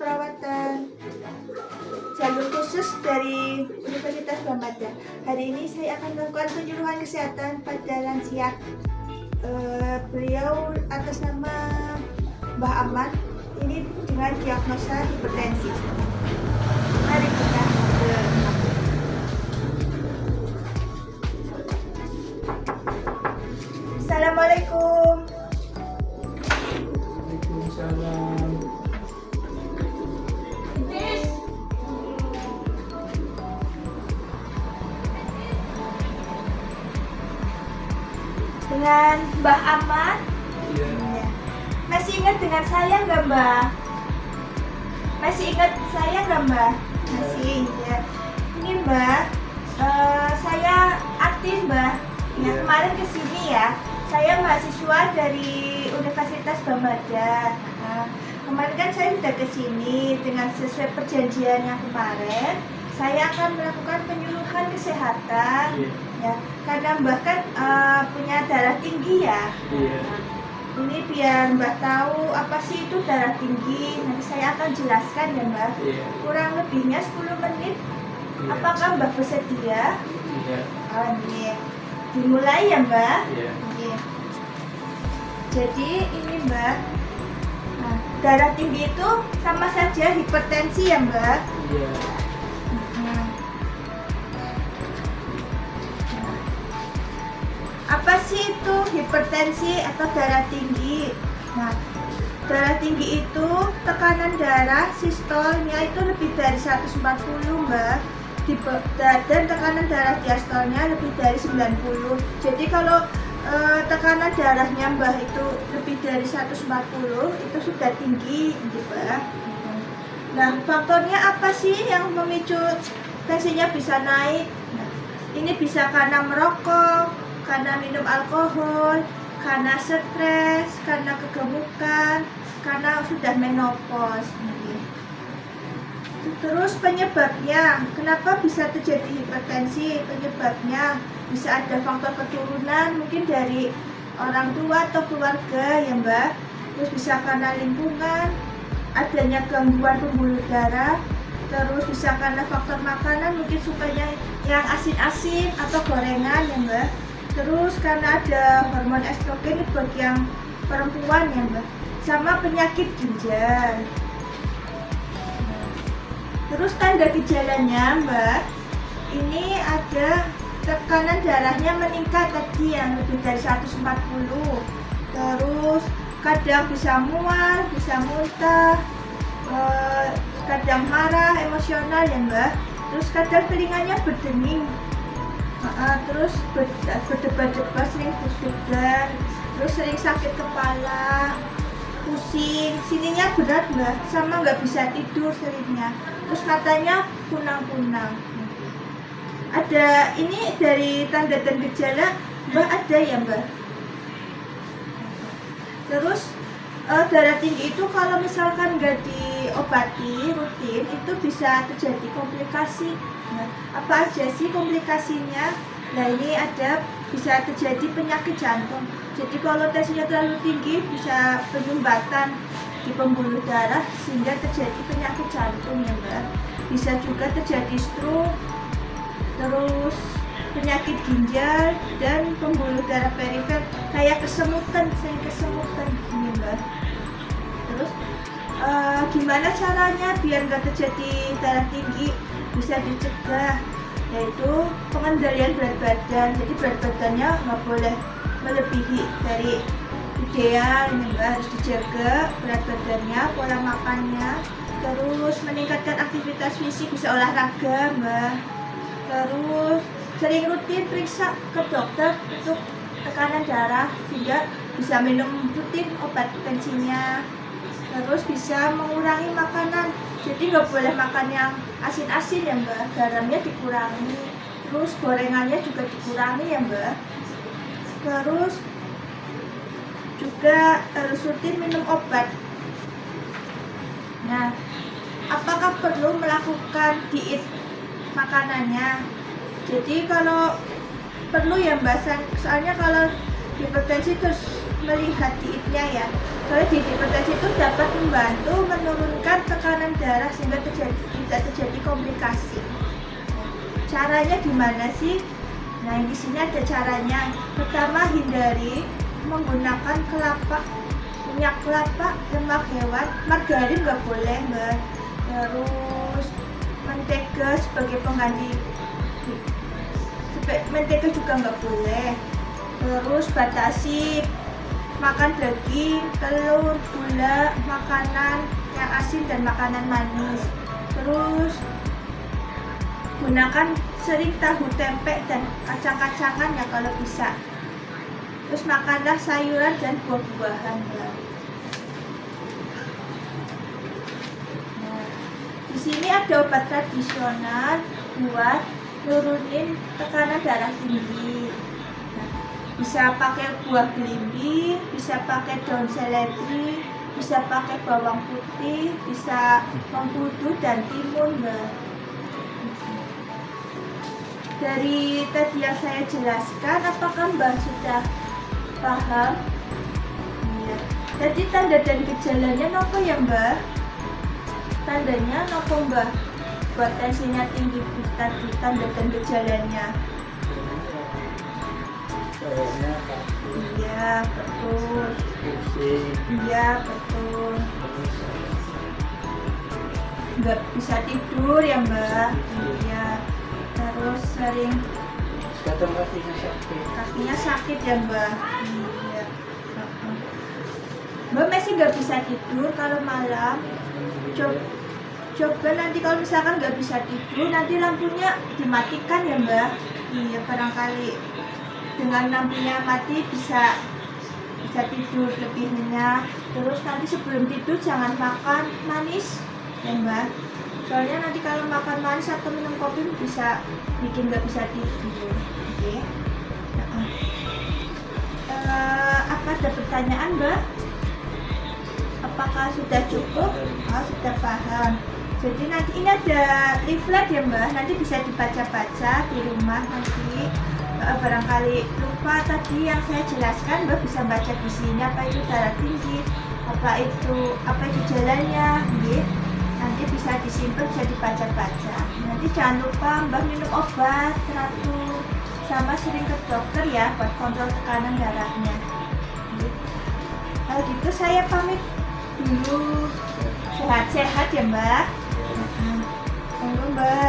Keperawatan jalur khusus dari Universitas Bambada. Hari ini saya akan melakukan penyuluhan kesehatan pada lansia. Beliau atas nama Mbah Ahmad, ini dengan diagnosa hipertensi. Mari kita Assalamualaikum. Waalaikumsalam. Dengan Mbah Ahmad. Iya. Ya. Masih ingat dengan saya nggak Mbah? Masih ingat saya nggak Mbah? Masih ya. Ini Mbah, saya aktif Mbah. Ya, Iya. kemarin kesini ya. Saya mahasiswa dari Universitas Bambada. Kemarin kan saya sudah kesini dengan sesuai perjanjian yang kemarin. Saya akan melakukan penyuluhan kesehatan. Iya. Ya, karena Mbah kan punya darah tinggi ya. Iya. Ini biar Mbah tahu apa sih itu darah tinggi. Nanti saya akan jelaskan ya Mbah. Iya. Kurang lebihnya 10 menit. Iya. Apakah Mbah bersedia? Iya. Oh, ini. Dimulai ya Mbah. Iya. Oke. Jadi ini Mbak, nah, darah tinggi itu sama saja hipertensi ya Mbak. Iya. Nah, apa sih itu hipertensi atau darah tinggi? Nah, darah tinggi itu tekanan darah sistolnya itu lebih dari 140 Mbak. Dan tekanan darah diastolnya lebih dari 90. Jadi kalau tekanan darahnya Mbah itu lebih dari 140 itu sudah tinggi gitu Mbak. Nah, faktornya apa sih yang memicu tensinya bisa naik? Nah, ini bisa karena merokok, karena minum alkohol, karena stres, karena kegemukan, karena sudah menopause. Terus penyebabnya, kenapa bisa terjadi hipertensi? Penyebabnya bisa ada faktor keturunan, mungkin dari orang tua atau keluarga ya Mbak. Terus bisa karena lingkungan, adanya gangguan pembuluh darah. Terus bisa karena faktor makanan, mungkin sukanya yang asin-asin atau gorengan ya Mbak. Terus karena ada hormon estrogen buat yang perempuan ya Mbak. Sama penyakit ginjal. Terus tanda gejalanya Mbak, ini ada tekanan darahnya meningkat tadi yang lebih dari 140. Terus kadang bisa mual, bisa muntah, kadang marah, emosional ya Mbak. Terus kadang telinganya berdenging, terus berdebar-debar, sering deg-degan, terus sering sakit kepala, pusing, sininya berat Mbak, sama nggak bisa tidur seringnya. Terus matanya kunang-kunang. Ada ini dari tanda dan gejala Mbak ada ya Mbak. Terus darah tinggi itu kalau misalkan nggak diobati rutin itu bisa terjadi komplikasi. Nah, apa aja sih komplikasinya? Nah ini ada bisa terjadi penyakit jantung. Jadi kalau tensinya terlalu tinggi bisa penyumbatan di pembuluh darah sehingga terjadi penyakit jantung ya Mbak. Bisa juga terjadi stroke, terus penyakit ginjal dan pembuluh darah perifer kayak kesemutan, sering kesemutan ini Mbak. Terus gimana caranya biar nggak terjadi darah tinggi? Bisa dicegah, yaitu pengendalian berat badan. Jadi berat badannya nggak boleh melebihi dari ideal ini Mbak, harus dijaga berat badannya, pola makannya, terus meningkatkan aktivitas fisik, bisa olahraga Mbak, terus sering rutin periksa ke dokter untuk tekanan darah sehingga bisa minum rutin obat tensinya, terus bisa mengurangi makanan, jadi nggak boleh makan yang asin-asin ya Mbak, garamnya dikurangi, terus gorengannya juga dikurangi ya Mbak, terus juga harus rutin minum obat. Nah, apakah perlu melakukan diet makanannya? Jadi kalau perlu ya Mbak, soalnya kalau hipertensi terus melihat dietnya ya. Soalnya di hipertensi itu dapat membantu menurunkan tekanan darah sehingga tidak terjadi komplikasi. Caranya gimana sih? Nah, di sini ada caranya. Pertama, hindari menggunakan minyak kelapa, lemak hewan, margarin nggak boleh, Mbak. Terus mentega sebagai pengganti, mentega juga nggak boleh. Terus batasi makan daging, telur, gula, makanan yang asin dan makanan manis. Terus gunakan sering tahu tempe dan kacang-kacangan ya kalau bisa. Terus makanlah sayuran dan buah-buahan ya. Nah, di sini ada obat tradisional buat nurunin tekanan darah tinggi. Nah, bisa pakai buah belimbing, bisa pakai daun seledri, bisa pakai bawang putih, bisa mengkudu dan timun, Mbak. Dari tadi yang saya jelaskan, apakah Mbak sudah paham? Iya. Jadi tanda dan gejalanya nopo ya, Mbak? Tandanya nopo, Mbak? Buat tensinya tinggi tadi, tanda dan gejalanya. Kayaknya kaki, Iya, betul. pusing, Iya, betul. Nggak bisa tidur ya, Mbak? Iya. Terus sering kadang kakinya sakit. kakinya sakit ya, Mbak? Iya. Mbak masih nggak bisa tidur kalau malam. Coba nanti kalau misalkan nggak bisa tidur, nanti lampunya dimatikan ya, Mbak. Iya, barangkali dengan lampunya mati bisa tidur lebih nyenyak. Terus nanti sebelum tidur jangan makan manis ya, Mbak. Soalnya nanti kalau makan manis atau minum kopi bisa bikin nggak bisa tidur. Oke. Apa ada pertanyaan, Mbak? Apakah sudah cukup? Oh, sudah paham. Jadi nanti ini ada leaflet ya, Mbak. Nanti bisa dibaca-baca di rumah nanti. Barangkali lupa tadi yang saya jelaskan, Mbak bisa baca di sini apa itu darah tinggi, apa itu jalannya, gitu. Nanti bisa disimpan, bisa dibaca-baca. Nanti jangan lupa Mbak minum obat teratur sama sering ke dokter ya buat kontrol tekanan darahnya. Kalau gitu saya pamit dulu. Sehat-sehat ya, Mbak. Tunggu, Mbak.